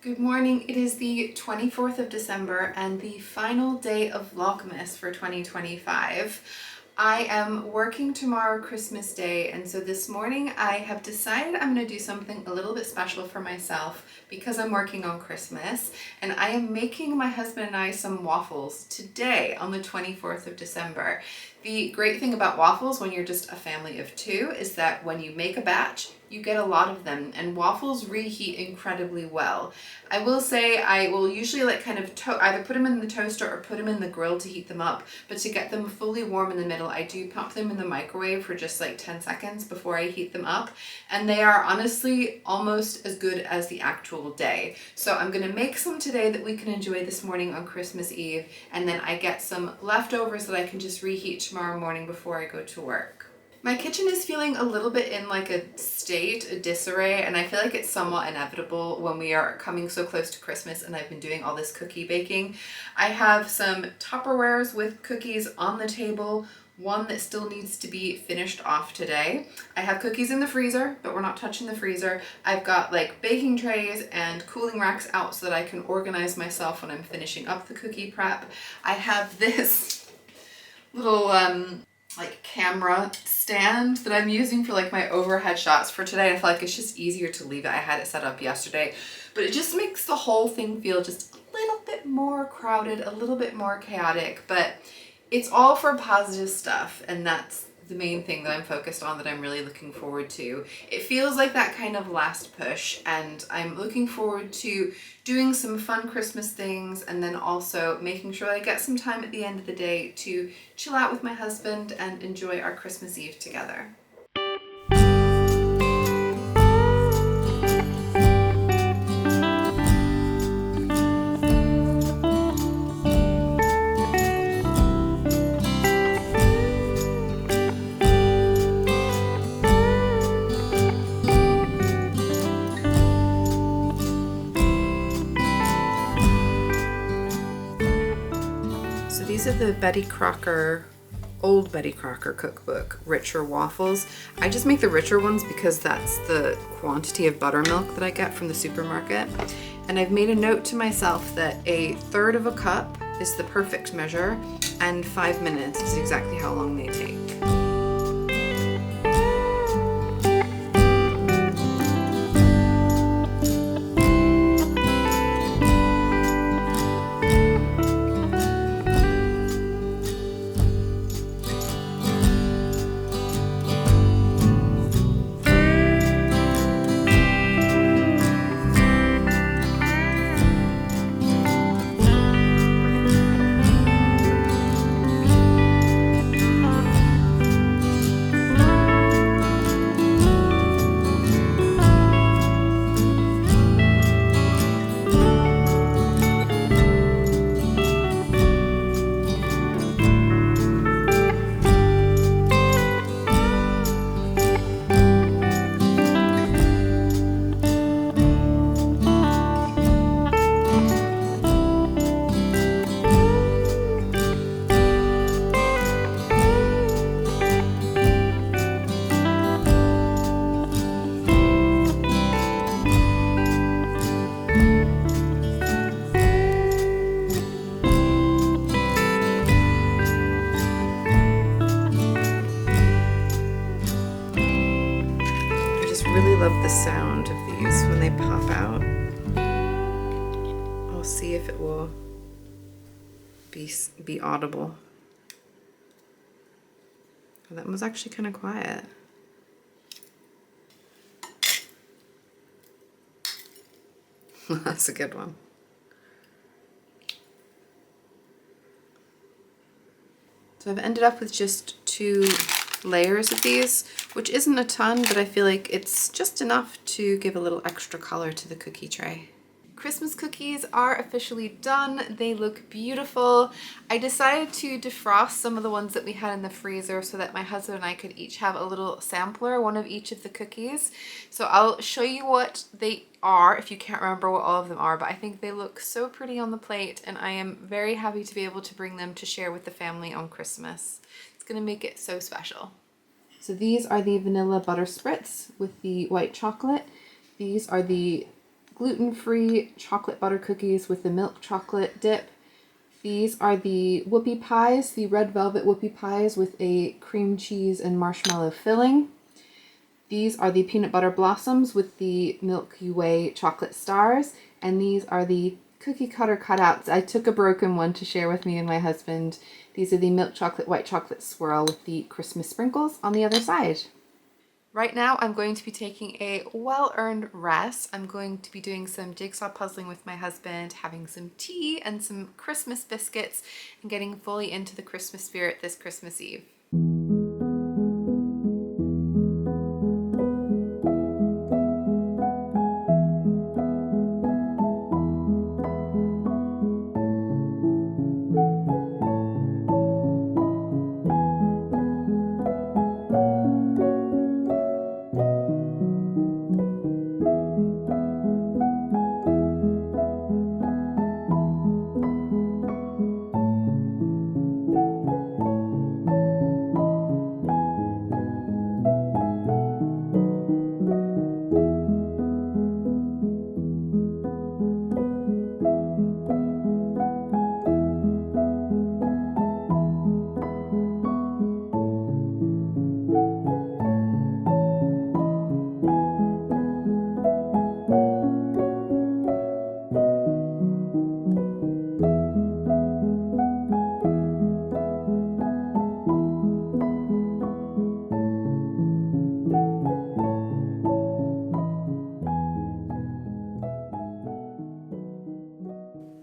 Good morning. It is the 24th of December and the final day of Vlogmas for 2025. I am working tomorrow, Christmas Day, and so this morning I have decided I'm going to do something a little bit special for myself because I'm working on Christmas, and I am making my husband and I some waffles today on the 24th of December. The great thing about waffles when you're just a family of two is that when you make a batch, you get a lot of them, and waffles reheat incredibly well. I will say I will usually either put them in the toaster or put them in the grill to heat them up, but to get them fully warm in the middle, I do pop them in the microwave for just like 10 seconds before I heat them up, and they are honestly almost as good as the actual day. So I'm gonna make some today that we can enjoy this morning on Christmas Eve, and then I get some leftovers that I can just reheat tomorrow morning before I go to work. My kitchen is feeling a little bit in like a disarray, and I feel like it's somewhat inevitable when we are coming so close to Christmas and I've been doing all this cookie baking. I have some Tupperwares with cookies on the table, one that still needs to be finished off today. I have cookies in the freezer, but we're not touching the freezer. I've got like baking trays and cooling racks out so that I can organize myself when I'm finishing up the cookie prep. I have this little like camera stand that I'm using for like my overhead shots for today. I feel like it's just easier to leave it. I had it set up yesterday, but it just makes the whole thing feel just a little bit more crowded, a little bit more chaotic, but it's all for positive stuff, and that's the main thing that I'm focused on, that I'm really looking forward to. It feels like that kind of last push, and I'm looking forward to doing some fun Christmas things, and then also making sure I get some time at the end of the day to chill out with my husband and enjoy our Christmas Eve together. These are the old Betty Crocker cookbook, richer waffles. I just make the richer ones because that's the quantity of buttermilk that I get from the supermarket. And I've made a note to myself that 1/3 of a cup is the perfect measure, and 5 minutes is exactly how long they take. Really love the sound of these when they pop out. I'll see if it will be audible. Oh, that was actually kind of quiet. That's a good one. So I've ended up with just 2 layers of these, which isn't a ton, but I feel like it's just enough to give a little extra color to the cookie tray. Christmas cookies are officially done. They look beautiful. I decided to defrost some of the ones that we had in the freezer so that my husband and I could each have a little sampler, one of each of the cookies. So I'll show you what they are if you can't remember what all of them are, but I think they look so pretty on the plate, and I am very happy to be able to bring them to share with the family on Christmas. It's gonna make it so special. So these are the vanilla butter spritz with the white chocolate. These are the gluten-free chocolate butter cookies with the milk chocolate dip. These are the whoopie pies, the red velvet whoopie pies with a cream cheese and marshmallow filling. These are the peanut butter blossoms with the Milky Way chocolate stars. And these are the cookie cutter cutouts. I took a broken one to share with me and my husband. These are the milk chocolate white chocolate swirl with the Christmas sprinkles on the other side. Right now I'm going to be taking a well-earned rest. I'm going to be doing some jigsaw puzzling with my husband, having some tea and some Christmas biscuits, and getting fully into the Christmas spirit this Christmas Eve.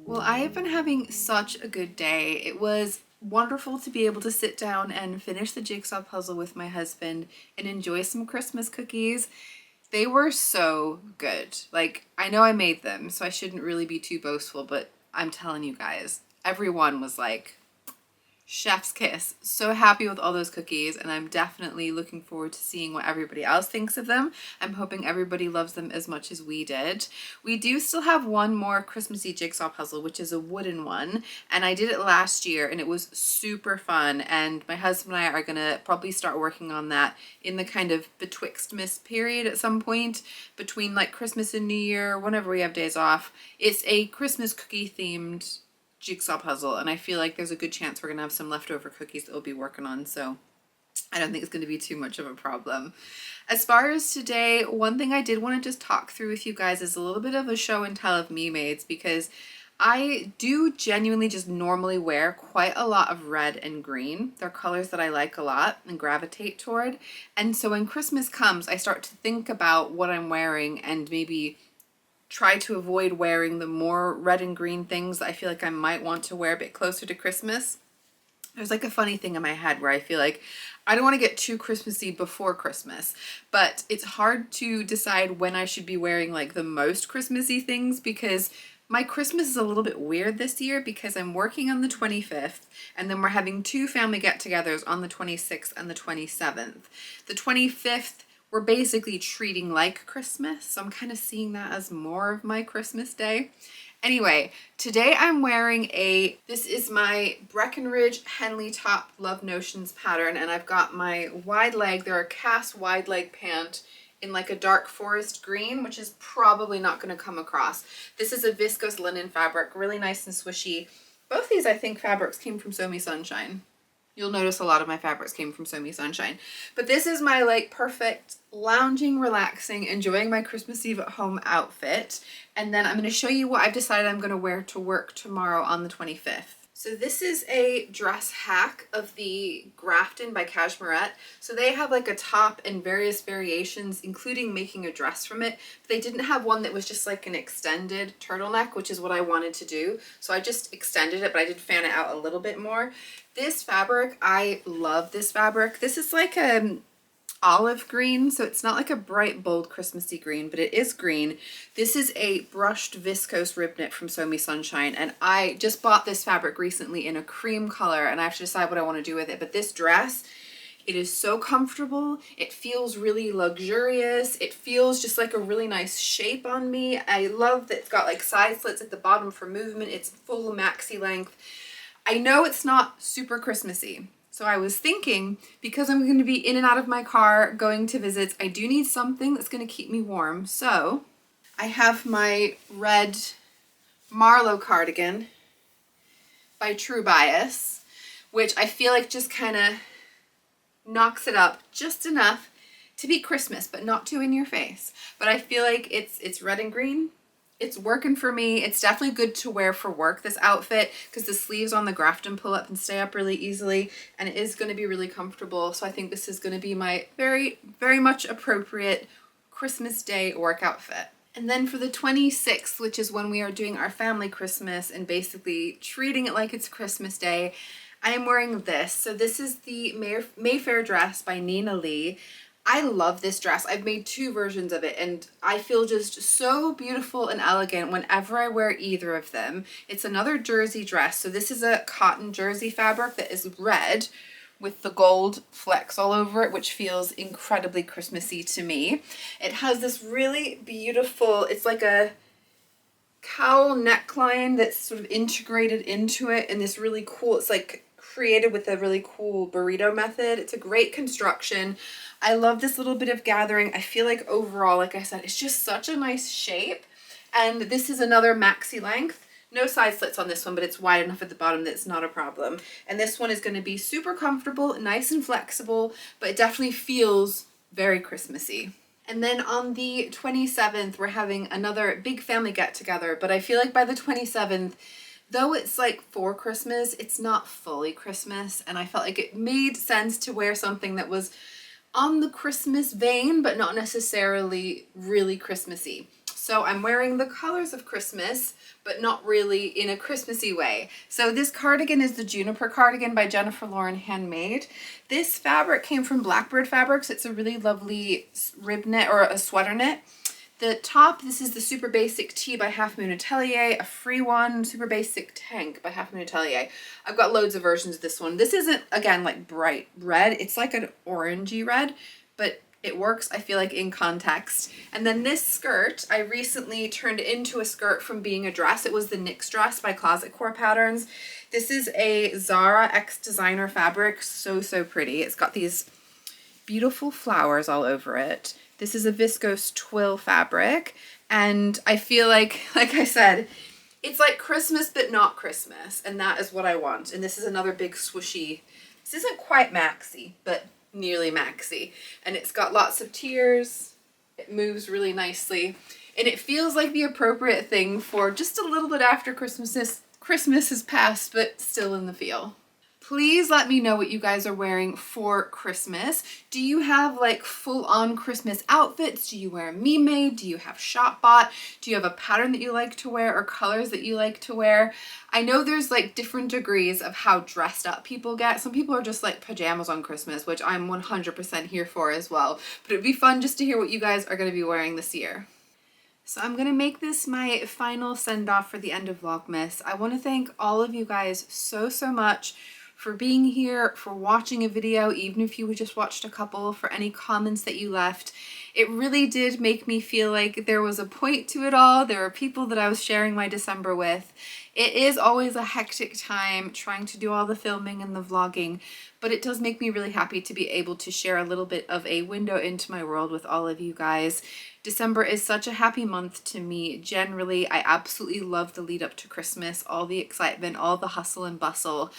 Well, I have been having such a good day. It was wonderful to be able to sit down and finish the jigsaw puzzle with my husband and enjoy some Christmas cookies. They were so good. Like, I know I made them, so I shouldn't really be too boastful, but I'm telling you guys, everyone was like, chef's kiss. So happy with all those cookies, and I'm definitely looking forward to seeing what everybody else thinks of them. I'm hoping everybody loves them as much as we did. We do still have one more Christmassy jigsaw puzzle, which is a wooden one, and I did it last year and it was super fun, and my husband and I are gonna probably start working on that in the kind of betwixtmas period at some point between like Christmas and New Year, whenever we have days off. It's a Christmas cookie themed jigsaw puzzle, and I feel like there's a good chance we're gonna have some leftover cookies that we'll be working on, so I don't think it's going to be too much of a problem. As far as today, one thing I did want to just talk through with you guys is a little bit of a show and tell of me maids, because I do genuinely just normally wear quite a lot of red and green. They're colors that I like a lot and gravitate toward, and so when Christmas comes I start to think about what I'm wearing and maybe try to avoid wearing the more red and green things that I feel like I might want to wear a bit closer to Christmas. There's like a funny thing in my head where I feel like I don't want to get too Christmassy before Christmas, but it's hard to decide when I should be wearing like the most Christmassy things, because my Christmas is a little bit weird this year because I'm working on the 25th and then we're having two family get-togethers on the 26th and the 27th. The 25th we're basically treating like Christmas, so I'm kind of seeing that as more of my Christmas day. Anyway, today I'm wearing this is my Breckenridge Henley Top Love Notions pattern, and I've got my wide leg, they're a cast wide leg pant in like a dark forest green, which is probably not going to come across. This is a viscose linen fabric, really nice and swishy. Both these, I think, fabrics came from Sew Me Sunshine. You'll notice a lot of my fabrics came from Sew Me Sunshine. But this is my like perfect lounging, relaxing, enjoying my Christmas Eve at home outfit. And then I'm going to show you what I've decided I'm going to wear to work tomorrow on the 25th. So this is a dress hack of the Grafton by Cashmerette. So they have like a top and various variations, including making a dress from it. But they didn't have one that was just like an extended turtleneck, which is what I wanted to do. So I just extended it, but I did fan it out a little bit more. This fabric, I love this fabric. This is like olive green, so it's not like a bright bold Christmassy green, but it is green. This is a brushed viscose rib knit from Sew Me Sunshine, and I just bought this fabric recently in a cream color, and I have to decide what I want to do with it. But this dress, it is so comfortable. It feels really luxurious. It feels just like a really nice shape on me. I love that it's got like side slits at the bottom for movement. It's full maxi length. I know it's not super Christmassy, so I was thinking, because I'm going to be in and out of my car going to visits, I do need something that's going to keep me warm. So I have my red Marlowe cardigan by True Bias, which I feel like just kind of knocks it up just enough to be Christmas, but not too in your face. But I feel like it's red and green. It's working for me. It's definitely good to wear for work, this outfit, because the sleeves on the Grafton pull up and stay up really easily, and it is going to be really comfortable. So I think this is going to be my very, very much appropriate Christmas Day work outfit. And then for the 26th, which is when we are doing our family Christmas and basically treating it like it's Christmas Day, I am wearing this. So this is the Mayfair dress by Nina Lee. I love this dress. I've made 2 versions of it and I feel just so beautiful and elegant whenever I wear either of them. It's another jersey dress. So this is a cotton jersey fabric that is red with the gold flecks all over it, which feels incredibly Christmassy to me. It has this really beautiful, it's like a cowl neckline that's sort of integrated into it, and this really cool, it's like created with a really cool burrito method. It's a great construction. I love this little bit of gathering. I feel like overall, like I said, it's just such a nice shape. And this is another maxi length. No side slits on this one, but it's wide enough at the bottom that it's not a problem. And this one is going to be super comfortable, nice and flexible, but it definitely feels very Christmassy. And then on the 27th, we're having another big family get together, but I feel like by the 27th, though it's like for Christmas, it's not fully Christmas. And I felt like it made sense to wear something that was on the Christmas vein, but not necessarily really Christmassy. So I'm wearing the colors of Christmas, but not really in a Christmassy way. So this cardigan is the Juniper cardigan by Jennifer Lauren Handmade. This fabric came from Blackbird Fabrics. It's a really lovely rib knit or a sweater knit. The top, this is the Super Basic Tee by Half Moon Atelier, a free one, Super Basic Tank by Half Moon Atelier. I've got loads of versions of this one. This isn't, again, like bright red. It's like an orangey red, but it works, I feel like, in context. And then this skirt, I recently turned into a skirt from being a dress. It was the NYX dress by Closet Core Patterns. This is a Zara X Designer fabric. So, so pretty. It's got these beautiful flowers all over it. This is a viscose twill fabric. And I feel like I said, it's like Christmas, but not Christmas. And that is what I want. And this is another big swooshy. This isn't quite maxi, but nearly maxi, and it's got lots of tiers. It moves really nicely, and it feels like the appropriate thing for just a little bit after Christmas has passed, but still in the feel. Please let me know what you guys are wearing for Christmas. Do you have like full-on Christmas outfits? Do you wear me-made? Do you have shop-bought? Do you have a pattern that you like to wear or colors that you like to wear? I know there's like different degrees of how dressed up people get. Some people are just like pajamas on Christmas, which I'm 100% here for as well. But it'd be fun just to hear what you guys are going to be wearing this year. So I'm going to make this my final send-off for the end of Vlogmas. I want to thank all of you guys so much for being here, for watching a video, even if you just watched a couple, for any comments that you left. It really did make me feel like there was a point to it all. There were people that I was sharing my December with. It is always a hectic time trying to do all the filming and the vlogging, but it does make me really happy to be able to share a little bit of a window into my world with all of you guys. December is such a happy month to me. Generally, I absolutely love the lead up to Christmas, all the excitement, all the hustle and bustle.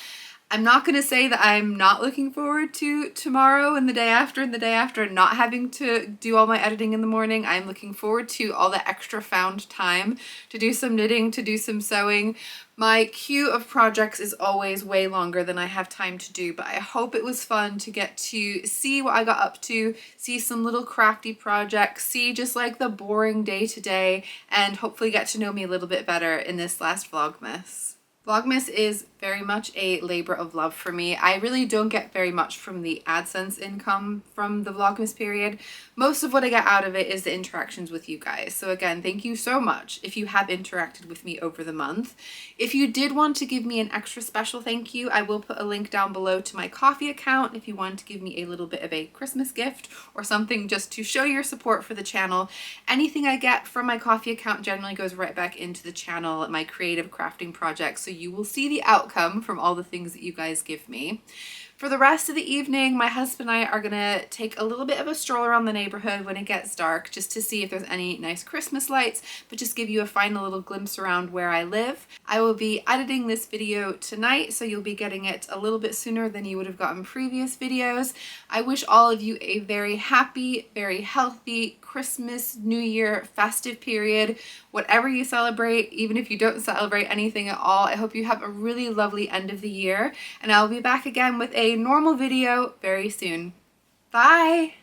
I'm not going to say that I'm not looking forward to tomorrow and the day after and the day after, not having to do all my editing in the morning. I'm looking forward to all the extra found time to do some knitting, to do some sewing. My queue of projects is always way longer than I have time to do, but I hope it was fun to get to see what I got up to, see some little crafty projects, see just like the boring day to day, and hopefully get to know me a little bit better in this last Vlogmas. Vlogmas is very much a labor of love for me. I really don't get very much from the AdSense income from the Vlogmas period. Most of what I get out of it is the interactions with you guys. So again, thank you so much if you have interacted with me over the month. If you did want to give me an extra special thank you, I will put a link down below to my Ko-fi account if you want to give me a little bit of a Christmas gift or something just to show your support for the channel. Anything I get from my Ko-fi account generally goes right back into the channel, my creative crafting projects. So you will see the outcome from all the things that you guys give me. For the rest of the evening, my husband and I are gonna take a little bit of a stroll around the neighborhood when it gets dark, just to see if there's any nice Christmas lights, but just give you a final little glimpse around where I live. I will be editing this video tonight, so you'll be getting it a little bit sooner than you would have gotten previous videos. I wish all of you a very happy, very healthy Christmas, New Year, festive period, whatever you celebrate, even if you don't celebrate anything at all. I hope you have a really lovely end of the year, and I'll be back again with a normal video very soon. Bye!